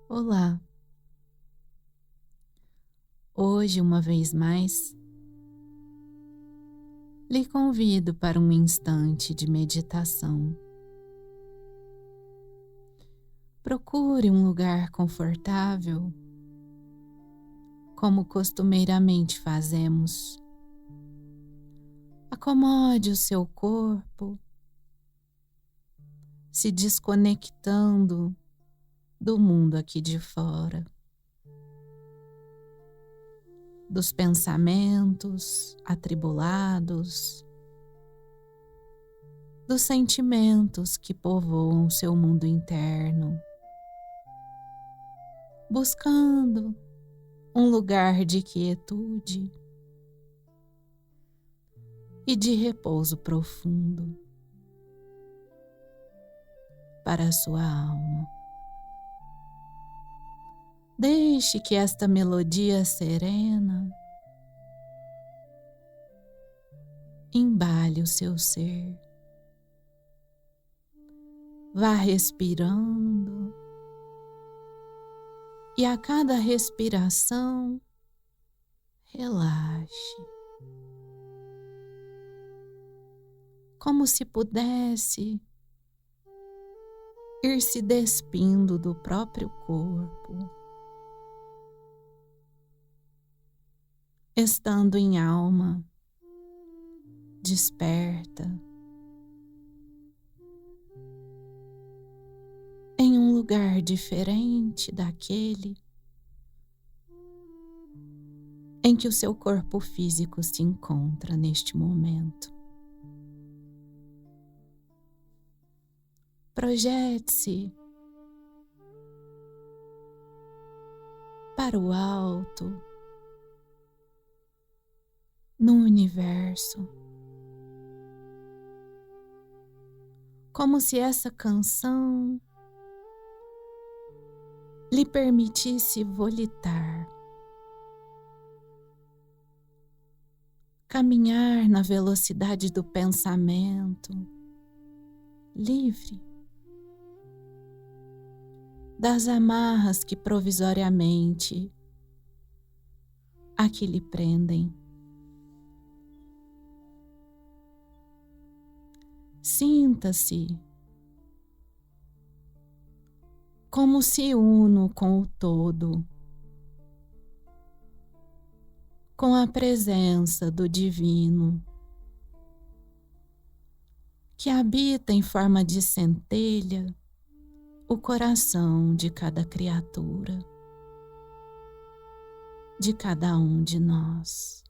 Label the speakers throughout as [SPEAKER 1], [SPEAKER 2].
[SPEAKER 1] Olá! Hoje, uma vez mais, lhe convido para um instante de meditação. Procure um lugar confortável, como costumeiramente fazemos. Acomode o seu corpo, se desconectando do mundo aqui de fora, dos pensamentos atribulados, dos sentimentos que povoam seu mundo interno, buscando um lugar de quietude e de repouso profundo para a sua alma. Deixe que esta melodia serena embale o seu ser. Vá respirando e a cada respiração relaxe, como se pudesse ir se despindo do próprio corpo, estando em alma desperta, em um lugar diferente daquele em que o seu corpo físico se encontra neste momento. Projete-se para o alto, no universo, como se essa canção lhe permitisse volitar, caminhar na velocidade do pensamento, livre das amarras que provisoriamente aqui lhe prendem. Sinta-se como se uno com o todo, com a presença do divino, que habita em forma de centelha o coração de cada criatura, de cada um de nós.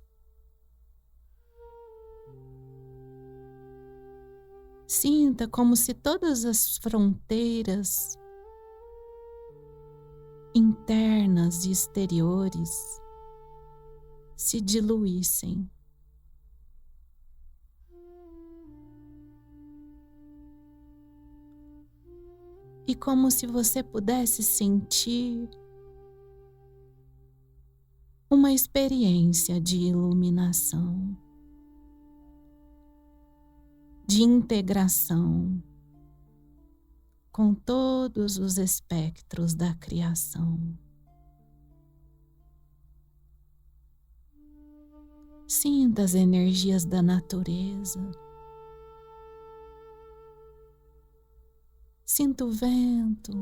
[SPEAKER 1] Sinta como se todas as fronteiras internas e exteriores se diluíssem. E como se você pudesse sentir uma experiência de iluminação, de integração com todos os espectros da criação. Sinta as energias da natureza. Sinta o vento,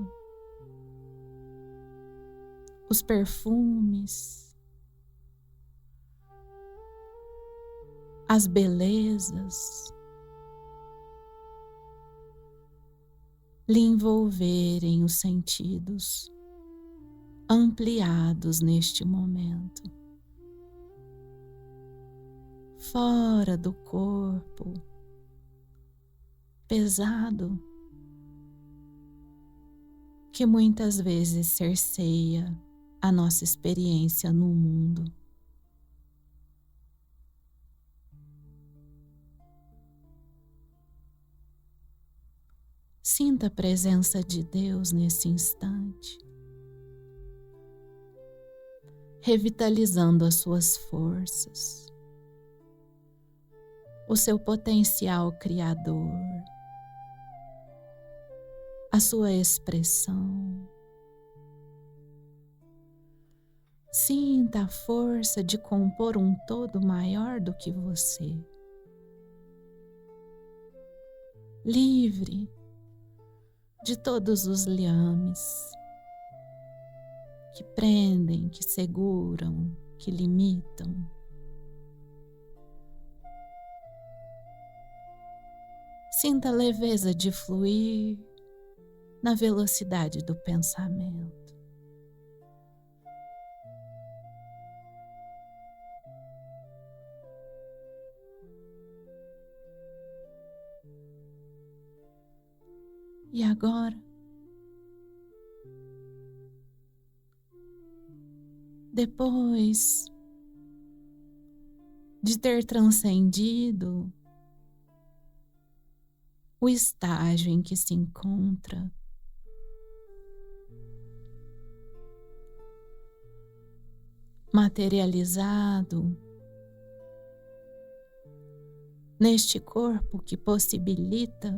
[SPEAKER 1] os perfumes, as belezas lhe envolverem os sentidos ampliados neste momento. Fora do corpo pesado que muitas vezes cerceia a nossa experiência no mundo. Sinta a presença de Deus nesse instante, revitalizando as suas forças, o seu potencial criador, a sua expressão. Sinta a força de compor um todo maior do que você. Livre de todos os liames que prendem, que seguram, que limitam. Sinta a leveza de fluir na velocidade do pensamento. E agora, depois de ter transcendido o estágio em que se encontra, materializado neste corpo que possibilita,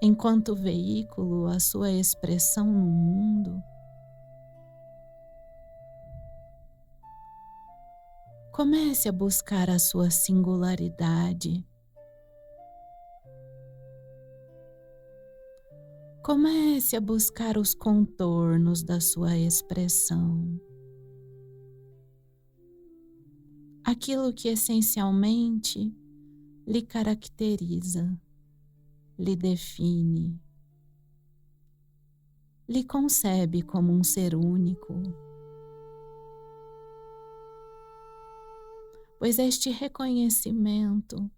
[SPEAKER 1] enquanto veículo, a sua expressão no mundo, comece a buscar a sua singularidade. Comece a buscar os contornos da sua expressão. Aquilo que essencialmente lhe caracteriza, lhe define, lhe concebe como um ser único. Pois este reconhecimento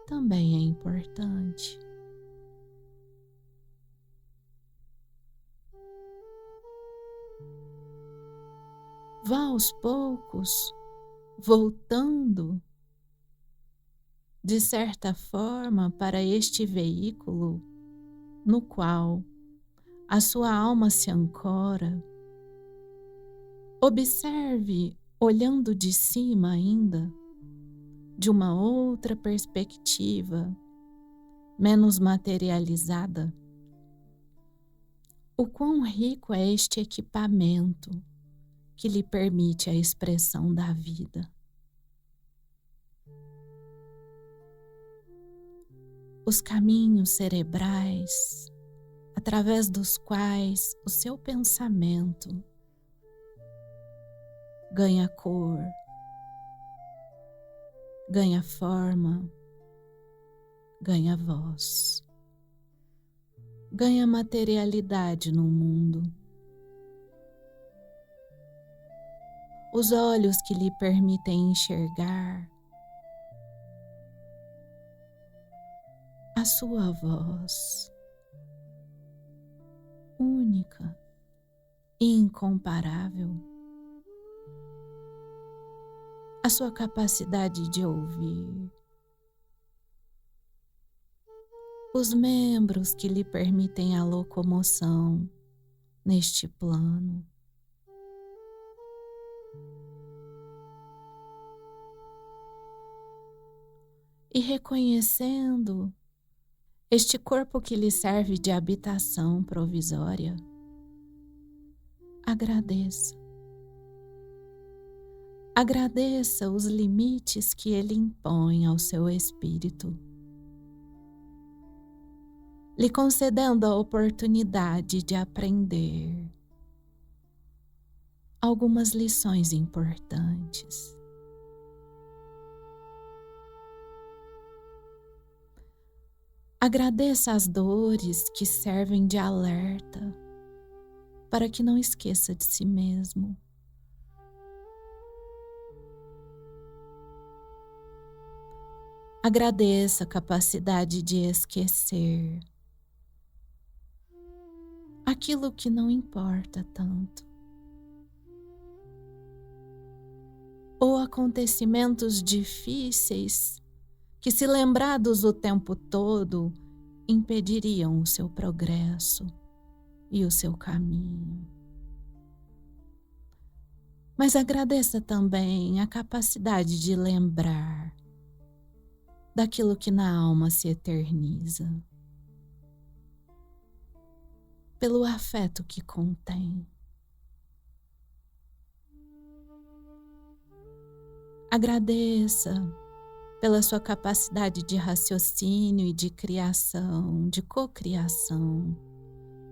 [SPEAKER 1] também é importante. Vá aos poucos voltando, de certa forma, para este veículo no qual a sua alma se ancora. Observe, olhando de cima ainda, de uma outra perspectiva, menos materializada, o quão rico é este equipamento que lhe permite a expressão da vida. Os caminhos cerebrais, através dos quais o seu pensamento ganha cor, ganha forma, ganha voz, ganha materialidade no mundo. Os olhos que lhe permitem enxergar, a sua voz, única, incomparável, a sua capacidade de ouvir, os membros que lhe permitem a locomoção neste plano. E reconhecendo este corpo que lhe serve de habitação provisória, agradeça. Agradeça os limites que ele impõe ao seu espírito, lhe concedendo a oportunidade de aprender algumas lições importantes. Agradeça as dores que servem de alerta para que não esqueça de si mesmo. Agradeça a capacidade de esquecer aquilo que não importa tanto, ou acontecimentos difíceis que, se lembrados o tempo todo, impediriam o seu progresso e o seu caminho. Mas agradeça também a capacidade de lembrar daquilo que na alma se eterniza. pelo afeto que contém. Agradeça pela sua capacidade de raciocínio e de criação, de cocriação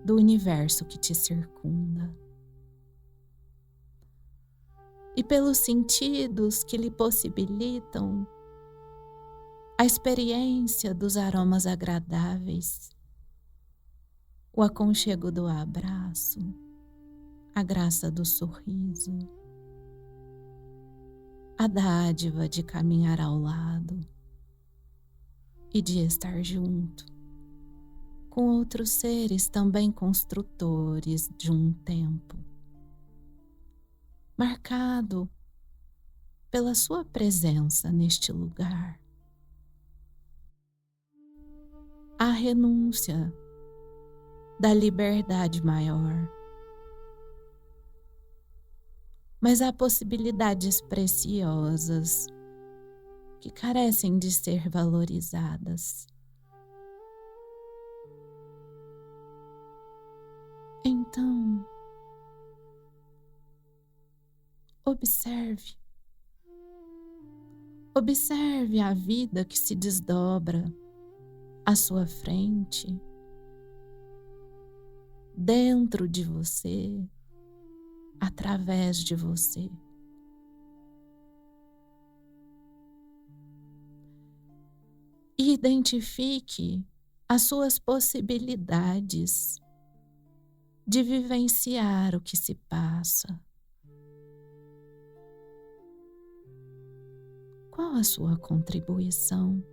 [SPEAKER 1] do universo que te circunda. E pelos sentidos que lhe possibilitam a experiência dos aromas agradáveis, o aconchego do abraço, a graça do sorriso, a dádiva de caminhar ao lado e de estar junto com outros seres também construtores de um tempo, marcado pela sua presença neste lugar. A renúncia da liberdade maior, mas há possibilidades preciosas que carecem de ser valorizadas. Então, observe a vida que se desdobra à sua frente, dentro de você, através de você. E identifique as suas possibilidades de vivenciar o que se passa. Qual a sua contribuição?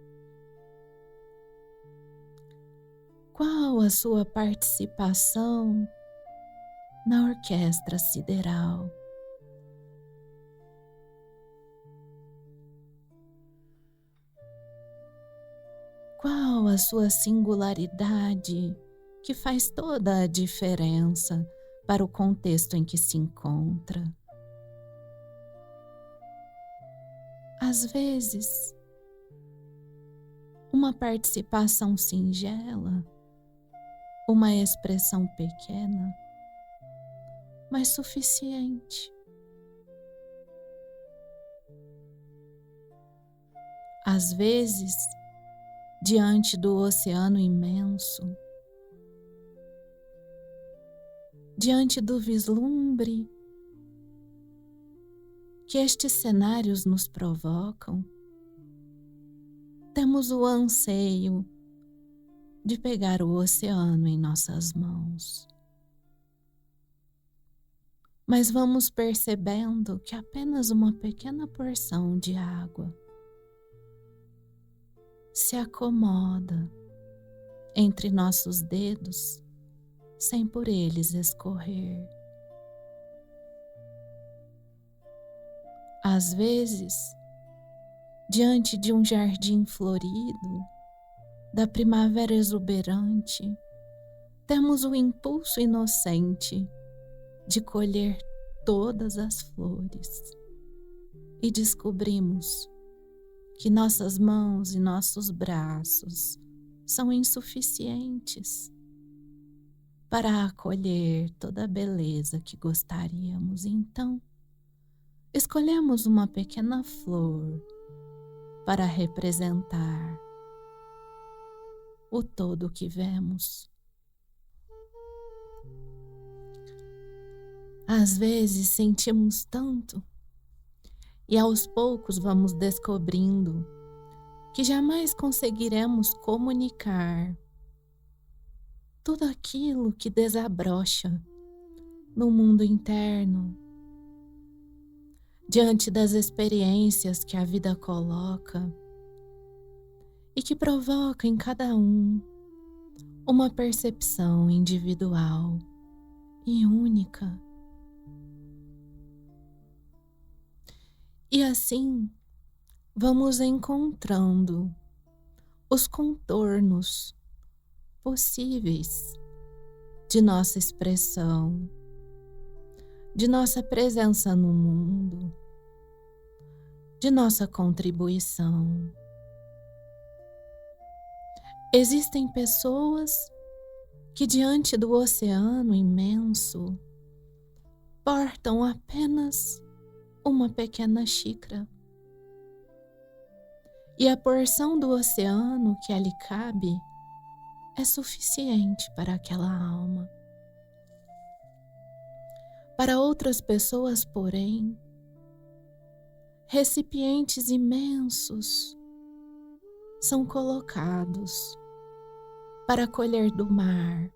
[SPEAKER 1] Qual a sua participação na orquestra sideral? Qual a sua singularidade que faz toda a diferença para o contexto em que se encontra? Às vezes, uma participação singela, uma expressão pequena, mas suficiente. Às vezes, diante do oceano imenso, diante do vislumbre que estes cenários nos provocam, temos o anseio de pegar o oceano em nossas mãos. Mas vamos percebendo que apenas uma pequena porção de água se acomoda entre nossos dedos sem por eles escorrer. Às vezes, diante de um jardim florido, da primavera exuberante, temos o impulso inocente de colher todas as flores e descobrimos que nossas mãos e nossos braços são insuficientes para acolher toda a beleza que gostaríamos. Então, escolhemos uma pequena flor para representar o todo que vemos. Às vezes sentimos tanto e aos poucos vamos descobrindo que jamais conseguiremos comunicar tudo aquilo que desabrocha no mundo interno, diante das experiências que a vida coloca e que provoca em cada um uma percepção individual e única. E assim vamos encontrando os contornos possíveis de nossa expressão, de nossa presença no mundo, de nossa contribuição. Existem pessoas que diante do oceano imenso portam apenas uma pequena xícara. E a porção do oceano que ali cabe é suficiente para aquela alma. Para outras pessoas, porém, recipientes imensos são colocados para colher do mar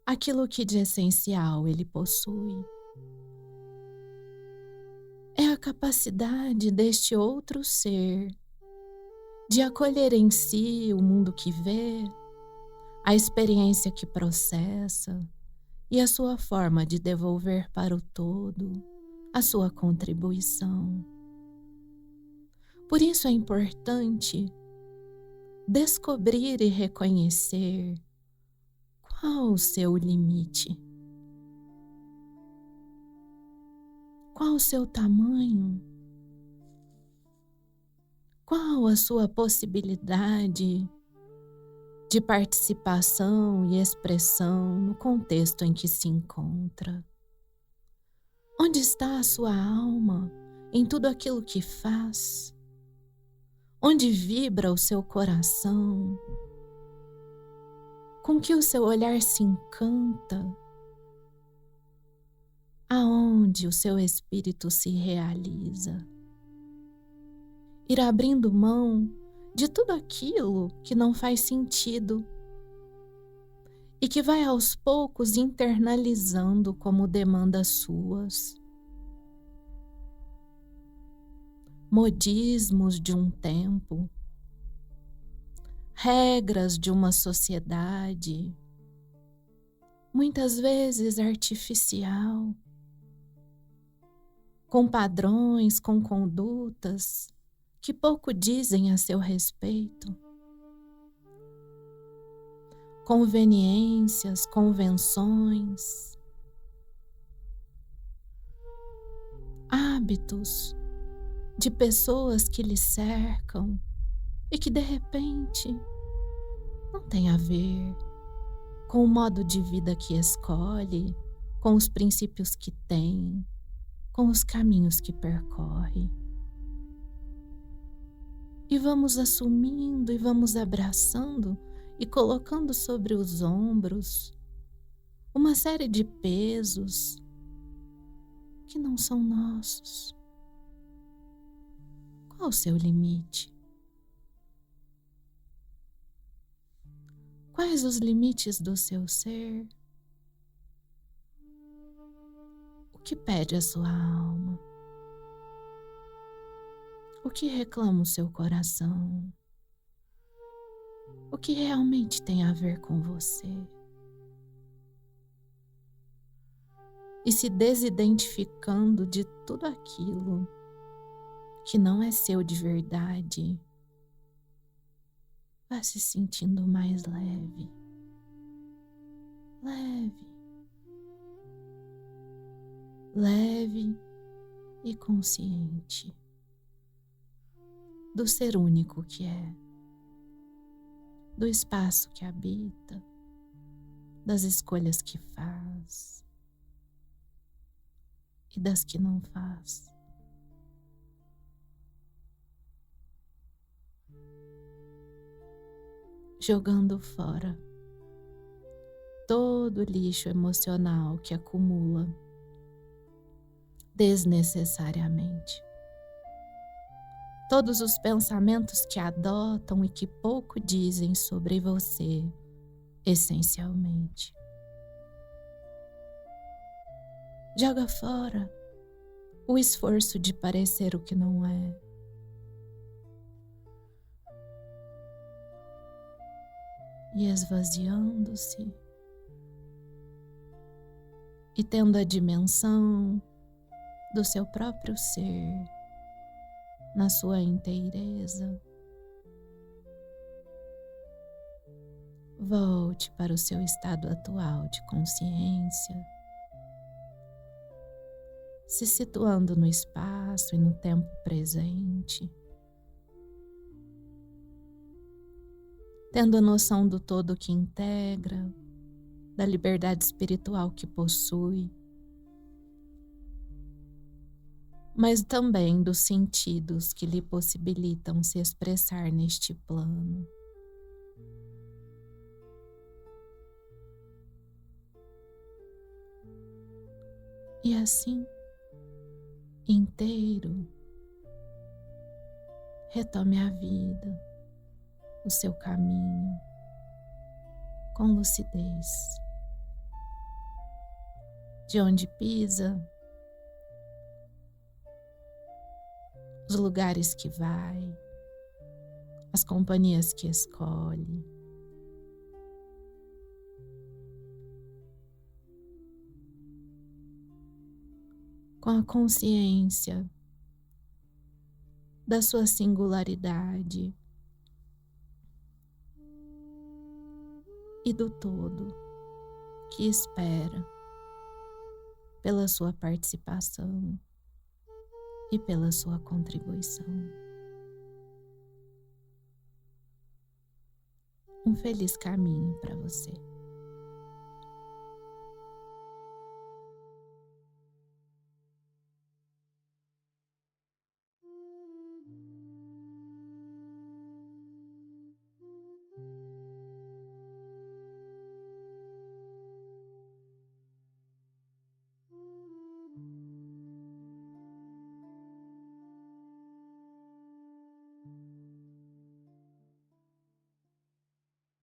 [SPEAKER 1] aquilo que de essencial ele possui. É a capacidade deste outro ser de acolher em si o mundo que vê, a experiência que processa e a sua forma de devolver para o todo a sua contribuição. Por isso é importante descobrir e reconhecer qual o seu limite, qual o seu tamanho, qual a sua possibilidade de participação e expressão no contexto em que se encontra. Onde está a sua alma em tudo aquilo que faz? Onde vibra o seu coração? Com que o seu olhar se encanta? Aonde o seu espírito se realiza? Ir abrindo mão de tudo aquilo que não faz sentido e que vai aos poucos internalizando como demandas suas. Modismos de um tempo, regras de uma sociedade, muitas vezes artificial, com padrões, com condutas que pouco dizem a seu respeito, conveniências, convenções, hábitos de pessoas que lhe cercam e que de repente não tem a ver com o modo de vida que escolhe, com os princípios que tem, com os caminhos que percorre. E vamos assumindo e vamos abraçando e colocando sobre os ombros uma série de pesos que não são nossos. Qual o seu limite? Quais os limites do seu ser? O que pede a sua alma? O que reclama o seu coração? O que realmente tem a ver com você? E se desidentificando de tudo aquilo que não é seu de verdade, vá se sentindo mais leve, leve, leve e consciente do ser único que é, do espaço que habita, das escolhas que faz e das que não faz. Jogando fora todo o lixo emocional que acumula desnecessariamente. Todos os pensamentos que adotam e que pouco dizem sobre você, essencialmente. Joga fora o esforço de parecer o que não é. E esvaziando-se e tendo a dimensão do seu próprio ser na sua inteireza, volte para o seu estado atual de consciência, se situando no espaço e no tempo presente, tendo a noção do todo que integra, da liberdade espiritual que possui, mas também dos sentidos que lhe possibilitam se expressar neste plano. E assim, inteiro, retome a vida, o seu caminho, com lucidez. De onde pisa, os lugares que vai, as companhias que escolhe. Com a consciência da sua singularidade e do todo que espera pela sua participação e pela sua contribuição. Um feliz caminho para você.